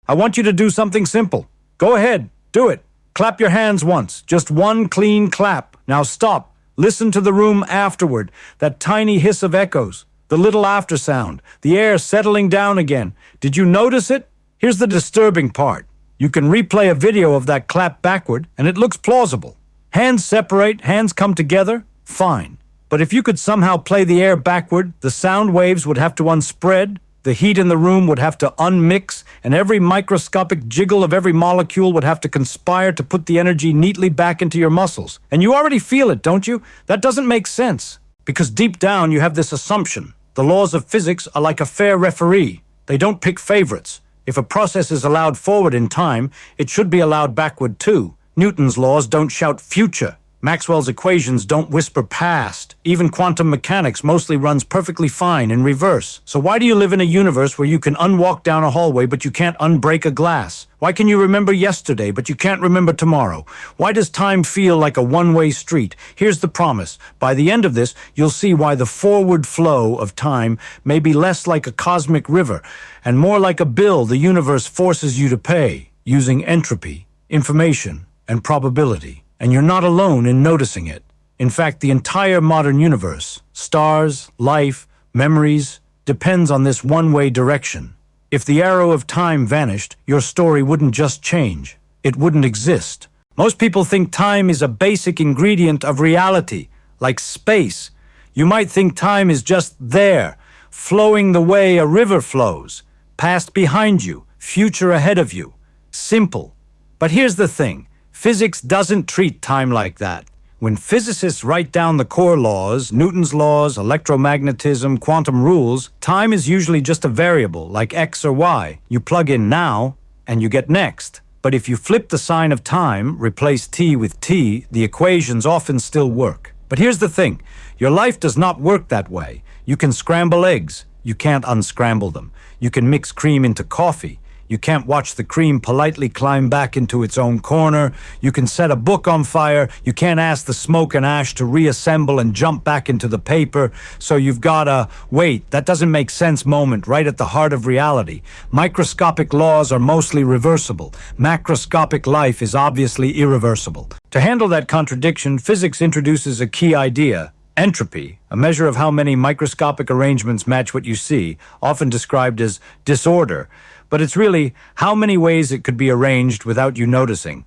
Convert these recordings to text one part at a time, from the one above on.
I want you to do something simple. Go ahead, do it. Clap your hands once, just one clean clap. Now stop. Listen to the room afterward, that tiny hiss of echoes, the little aftersound, the air settling down again. Did you notice it? Here's the disturbing part. You can replay a video of that clap backward, and it looks plausible. Hands separate, hands come together, fine. But if you could somehow play the air backward, the sound waves would have to unspread, the heat in the room would have to unmix, and every microscopic jiggle of every molecule would have to conspire to put the energy neatly back into your muscles. And you already feel it, don't you? That doesn't make sense. Because deep down you have this assumption. The laws of physics are like a fair referee. They don't pick favorites. If a process is allowed forward in time, it should be allowed backward too. Newton's laws don't shout future. Maxwell's equations don't whisper past. Even quantum mechanics mostly runs perfectly fine in reverse. So why do you live in a universe where you can unwalk down a hallway but you can't unbreak a glass? Why can you remember yesterday but you can't remember tomorrow? Why does time feel like a one-way street? Here's the promise. By the end of this, you'll see why the forward flow of time may be less like a cosmic river and more like a bill the universe forces you to pay using entropy, information, and probability. And you're not alone in noticing it. In fact, the entire modern universe, stars, life, memories, depends on this one-way direction. If the arrow of time vanished, your story wouldn't just change. It wouldn't exist. Most people think time is a basic ingredient of reality, like space. You might think time is just there, flowing the way a river flows, past behind you, future ahead of you. Simple. But here's the thing. Physics doesn't treat time like that. When physicists write down the core laws, Newton's laws, electromagnetism, quantum rules, time is usually just a variable, like X or Y. You plug in now, and you get next. But if you flip the sign of time, replace T with T, the equations often still work. But here's the thing. Your life does not work that way. You can scramble eggs. You can't unscramble them. You can mix cream into coffee. You can't watch the cream politely climb back into its own corner. You can set a book on fire. You can't ask the smoke and ash to reassemble and jump back into the paper. So you've got a, wait, that doesn't make sense moment right at the heart of reality. Microscopic laws are mostly reversible. Macroscopic life is obviously irreversible. To handle that contradiction, physics introduces a key idea. Entropy, a measure of how many microscopic arrangements match what you see, often described as disorder. But it's really how many ways it could be arranged without you noticing.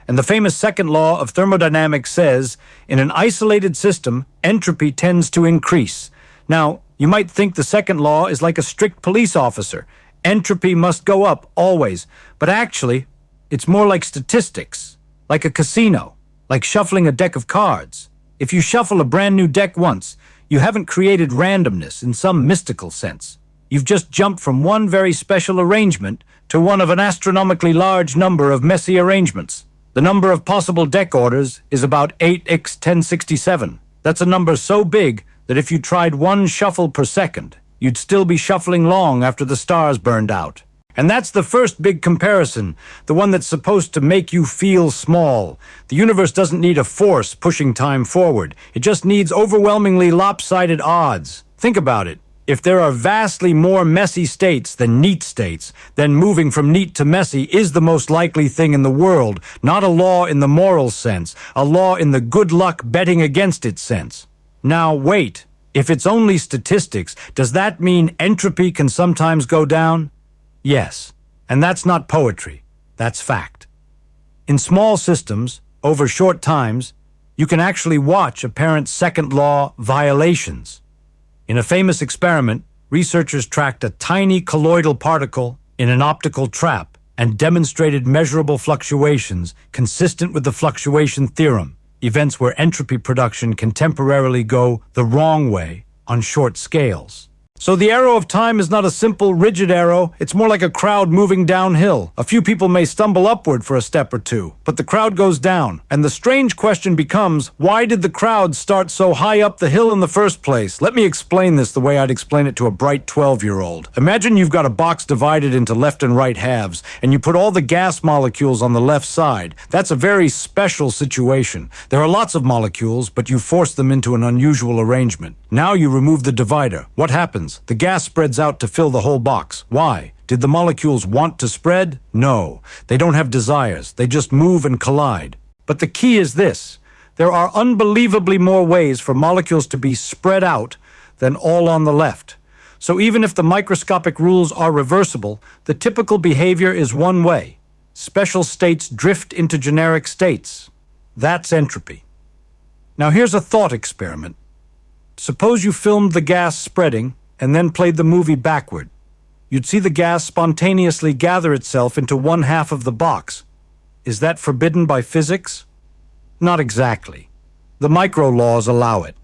And the famous second law of thermodynamics says, in an isolated system, entropy tends to increase. Now, you might think the second law is like a strict police officer. Entropy must go up, always. But actually, it's more like statistics, like a casino, like shuffling a deck of cards. If you shuffle a brand new deck once, you haven't created randomness in some mystical sense. You've just jumped from one very special arrangement to one of an astronomically large number of messy arrangements. The number of possible deck orders is about 8x1067. That's a number so big that if you tried one shuffle per second, you'd still be shuffling long after the stars burned out. And that's the first big comparison, the one that's supposed to make you feel small. The universe doesn't need a force pushing time forward. It just needs overwhelmingly lopsided odds. Think about it. If there are vastly more messy states than neat states, then moving from neat to messy is the most likely thing in the world, not a law in the moral sense, a law in the good luck betting against it sense. Now, wait. If it's only statistics, does that mean entropy can sometimes go down? Yes. And that's not poetry. That's fact. In small systems, over short times, you can actually watch apparent second law violations. In a famous experiment, researchers tracked a tiny colloidal particle in an optical trap and demonstrated measurable fluctuations consistent with the fluctuation theorem, events where entropy production can temporarily go the wrong way on short scales. So the arrow of time is not a simple, rigid arrow. It's more like a crowd moving downhill. A few people may stumble upward for a step or two, but the crowd goes down. And the strange question becomes, why did the crowd start so high up the hill in the first place? Let me explain this the way I'd explain it to a bright 12-year-old. Imagine you've got a box divided into left and right halves, and you put all the gas molecules on the left side. That's a very special situation. There are lots of molecules, but you force them into an unusual arrangement. Now you remove the divider. What happens? happens. The gas spreads out to fill the whole box. Why? Did the molecules want to spread? No. They don't have desires. They just move and collide. But the key is this. There are unbelievably more ways for molecules to be spread out than all on the left. So even if the microscopic rules are reversible, the typical behavior is one way. Special states drift into generic states. That's entropy. Now here's a thought experiment. Suppose you filmed the gas spreading and then played the movie backward. You'd see the gas spontaneously gather itself into one half of the box. Is that forbidden by physics? Not exactly. The micro laws allow it.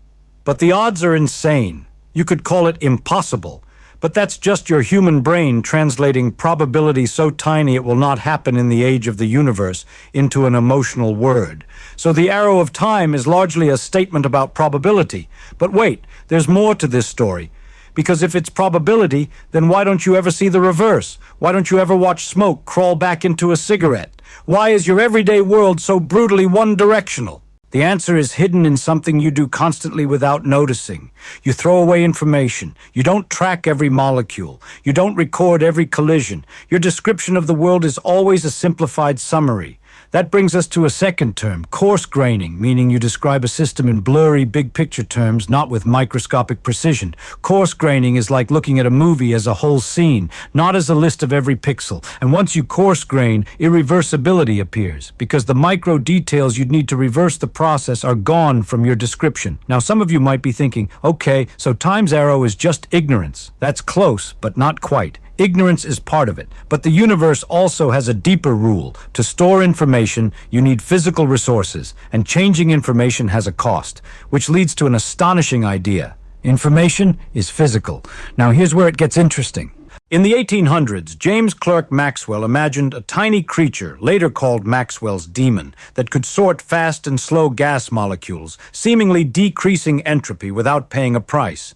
But the odds are insane. You could call it impossible. But that's just your human brain translating probability so tiny it will not happen in the age of the universe into an emotional word. So the arrow of time is largely a statement about probability. But wait, there's more to this story. Because if it's probability, then why don't you ever see the reverse? Why don't you ever watch smoke crawl back into a cigarette? Why is your everyday world so brutally one-directional? The answer is hidden in something you do constantly without noticing. You throw away information. You don't track every molecule. You don't record every collision. Your description of the world is always a simplified summary. That brings us to a second term, coarse graining, meaning you describe a system in blurry, big-picture terms, not with microscopic precision. Coarse graining is like looking at a movie as a whole scene, not as a list of every pixel. And once you coarse grain, irreversibility appears, because the micro details you'd need to reverse the process are gone from your description. Now, some of you might be thinking, okay, so time's arrow is just ignorance. That's close, but not quite. Ignorance is part of it, but the universe also has a deeper rule. To store information, you need physical resources, and changing information has a cost, which leads to an astonishing idea. Information is physical. Now here's where it gets interesting. In the 1800s, James Clerk Maxwell imagined a tiny creature, later called Maxwell's demon, that could sort fast and slow gas molecules, seemingly decreasing entropy without paying a price.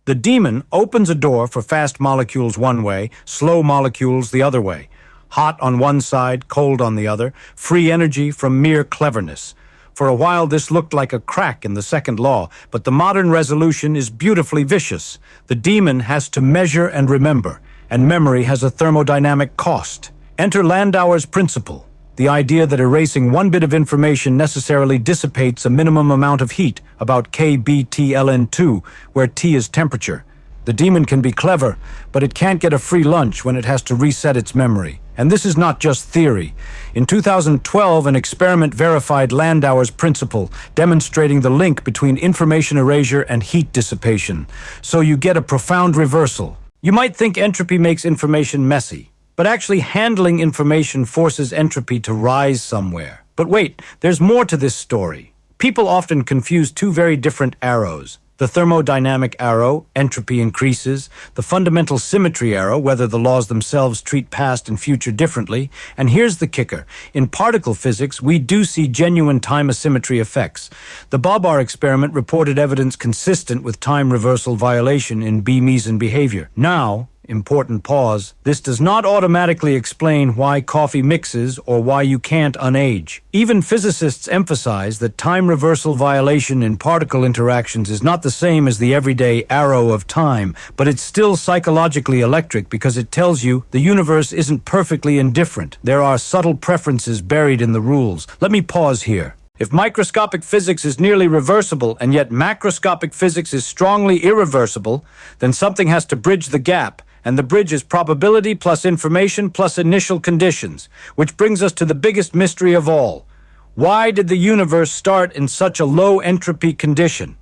The demon opens a door for fast molecules one way, slow molecules the other way. Hot on one side, cold on the other, free energy from mere cleverness. For a while this looked like a crack in the second law, but the modern resolution is beautifully vicious. The demon has to measure and remember, and memory has a thermodynamic cost. Enter Landauer's principle. The idea that erasing one bit of information necessarily dissipates a minimum amount of heat, about kBTLN2, where T is temperature. The demon can be clever, but it can't get a free lunch when it has to reset its memory. And this is not just theory. In 2012, an experiment verified Landauer's principle, demonstrating the link between information erasure and heat dissipation. So you get a profound reversal. You might think entropy makes information messy. But actually handling information forces entropy to rise somewhere. But wait, there's more to this story. People often confuse two very different arrows. The thermodynamic arrow, entropy increases, the fundamental symmetry arrow, whether the laws themselves treat past and future differently. And here's the kicker. In particle physics, we do see genuine time asymmetry effects. The Bobar experiment reported evidence consistent with time reversal violation in B-meson behavior. Now, important pause, this does not automatically explain why coffee mixes or why you can't unage. Even physicists emphasize that time reversal violation in particle interactions is not the same as the everyday arrow of time, but it's still psychologically electric because it tells you the universe isn't perfectly indifferent. There are subtle preferences buried in the rules. Let me pause here. If microscopic physics is nearly reversible and yet macroscopic physics is strongly irreversible, then something has to bridge the gap. And the bridge is probability plus information plus initial conditions, which brings us to the biggest mystery of all. Why did the universe start in such a low entropy condition?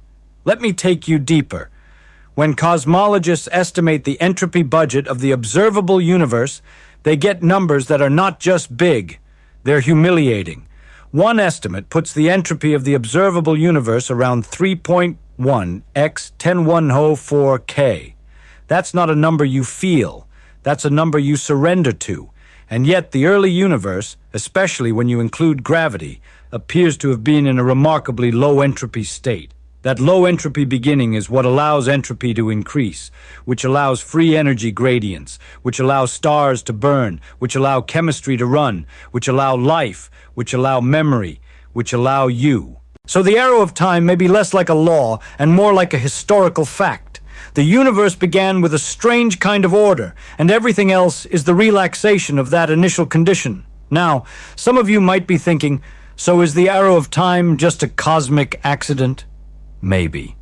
Let me take you deeper. When cosmologists estimate the entropy budget of the observable universe, they get numbers that are not just big, they're humiliating. One estimate puts the entropy of the observable universe around 3.1 x 10^4 K. That's not a number you feel. That's a number you surrender to. And yet the early universe, especially when you include gravity, appears to have been in a remarkably low entropy state. That low entropy beginning is what allows entropy to increase, which allows free energy gradients, which allow stars to burn, which allow chemistry to run, which allow life, which allow memory, which allow you. So the arrow of time may be less like a law and more like a historical fact. The universe began with a strange kind of order, and everything else is the relaxation of that initial condition. Now, some of you might be thinking, so is the arrow of time just a cosmic accident? Maybe.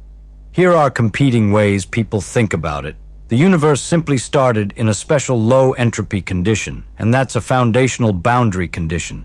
Here are competing ways people think about it. The universe simply started in a special low entropy condition, and that's a foundational boundary condition.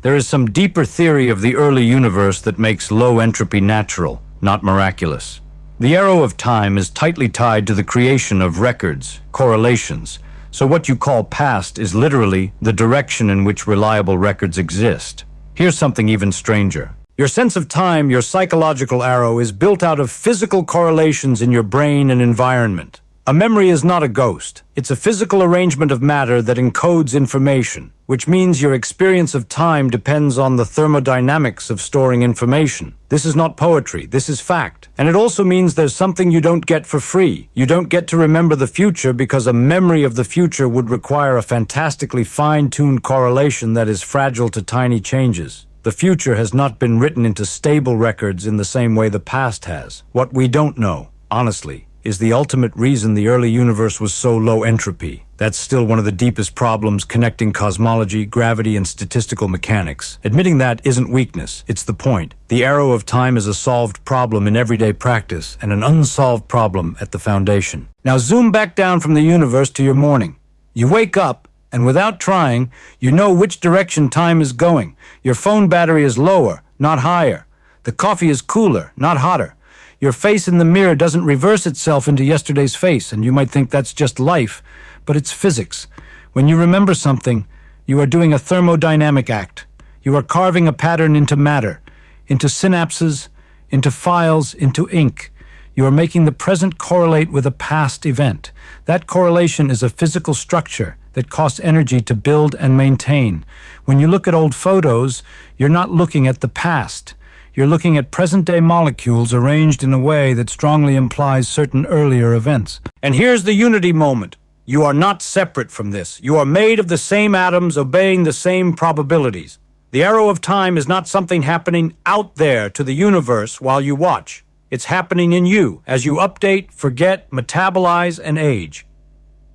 There is some deeper theory of the early universe that makes low entropy natural, not miraculous. The arrow of time is tightly tied to the creation of records, correlations. So what you call past is literally the direction in which reliable records exist. Here's something even stranger. Your sense of time, your psychological arrow, is built out of physical correlations in your brain and environment. A memory is not a ghost. It's a physical arrangement of matter that encodes information, which means your experience of time depends on the thermodynamics of storing information. This is not poetry, this is fact. And it also means there's something you don't get for free. You don't get to remember the future because a memory of the future would require a fantastically fine-tuned correlation that is fragile to tiny changes. The future has not been written into stable records in the same way the past has. What we don't know, honestly, is the ultimate reason the early universe was so low entropy. That's still one of the deepest problems connecting cosmology, gravity, and statistical mechanics. Admitting that isn't weakness, it's the point. The arrow of time is a solved problem in everyday practice and an unsolved problem at the foundation. Now zoom back down from the universe to your morning. You wake up, and without trying, you know which direction time is going. Your phone battery is lower, not higher. The coffee is cooler, not hotter. Your face in the mirror doesn't reverse itself into yesterday's face, and you might think that's just life, but it's physics. When you remember something, you are doing a thermodynamic act. You are carving a pattern into matter, into synapses, into files, into ink. You are making the present correlate with a past event. That correlation is a physical structure that costs energy to build and maintain. When you look at old photos, you're not looking at the past. You're looking at present-day molecules arranged in a way that strongly implies certain earlier events. And here's the unity moment. You are not separate from this. You are made of the same atoms obeying the same probabilities. The arrow of time is not something happening out there to the universe while you watch. It's happening in you as you update, forget, metabolize, and age.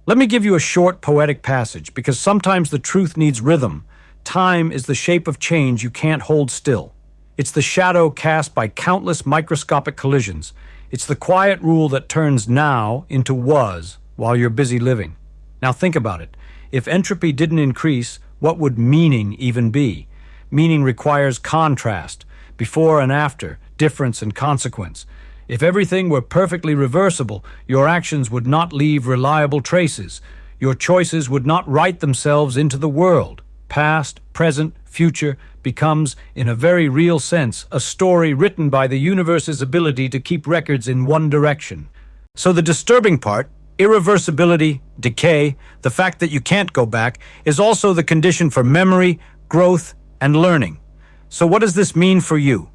Let me give you a short poetic passage, because sometimes the truth needs rhythm. Time is the shape of change you can't hold still. It's the shadow cast by countless microscopic collisions. It's the quiet rule that turns now into was while you're busy living. Now think about it. If entropy didn't increase, what would meaning even be? Meaning requires contrast, before and after, difference and consequence. If everything were perfectly reversible, your actions would not leave reliable traces. Your choices would not write themselves into the world. Past, present, future becomes, in a very real sense, a story written by the universe's ability to keep records in one direction. So the disturbing part, irreversibility, decay, the fact that you can't go back, is also the condition for memory, growth, and learning. So what does this mean for you?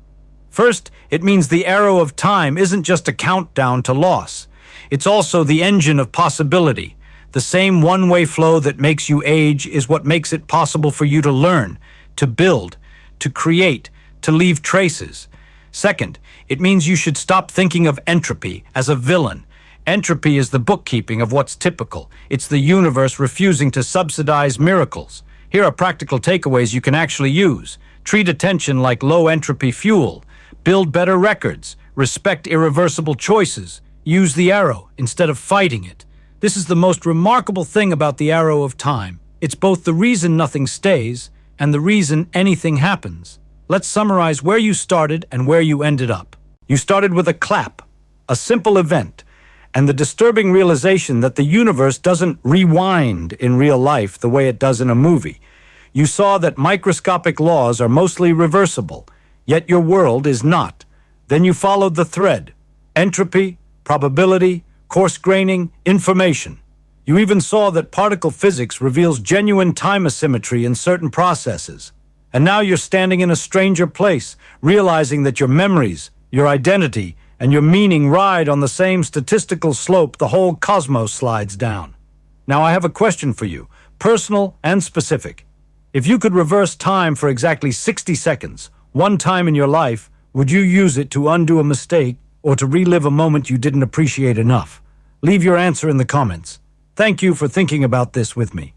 First, it means the arrow of time isn't just a countdown to loss. It's also the engine of possibility. The same one-way flow that makes you age is what makes it possible for you to learn, to build, to create, to leave traces. Second, it means you should stop thinking of entropy as a villain. Entropy is the bookkeeping of what's typical. It's the universe refusing to subsidize miracles. Here are practical takeaways you can actually use. Treat attention like low-entropy fuel. Build better records. Respect irreversible choices. Use the arrow instead of fighting it. This is the most remarkable thing about the arrow of time. It's both the reason nothing stays and the reason anything happens. Let's summarize where you started and where you ended up. You started with a clap, a simple event, and the disturbing realization that the universe doesn't rewind in real life the way it does in a movie. You saw that microscopic laws are mostly reversible, yet your world is not. Then you followed the thread: entropy, probability, coarse graining, information. You even saw that particle physics reveals genuine time asymmetry in certain processes. And now you're standing in a stranger place, realizing that your memories, your identity, and your meaning ride on the same statistical slope the whole cosmos slides down. Now I have a question for you, personal and specific. If you could reverse time for exactly 60 seconds, one time in your life, would you use it to undo a mistake or to relive a moment you didn't appreciate enough? Leave your answer in the comments. Thank you for thinking about this with me.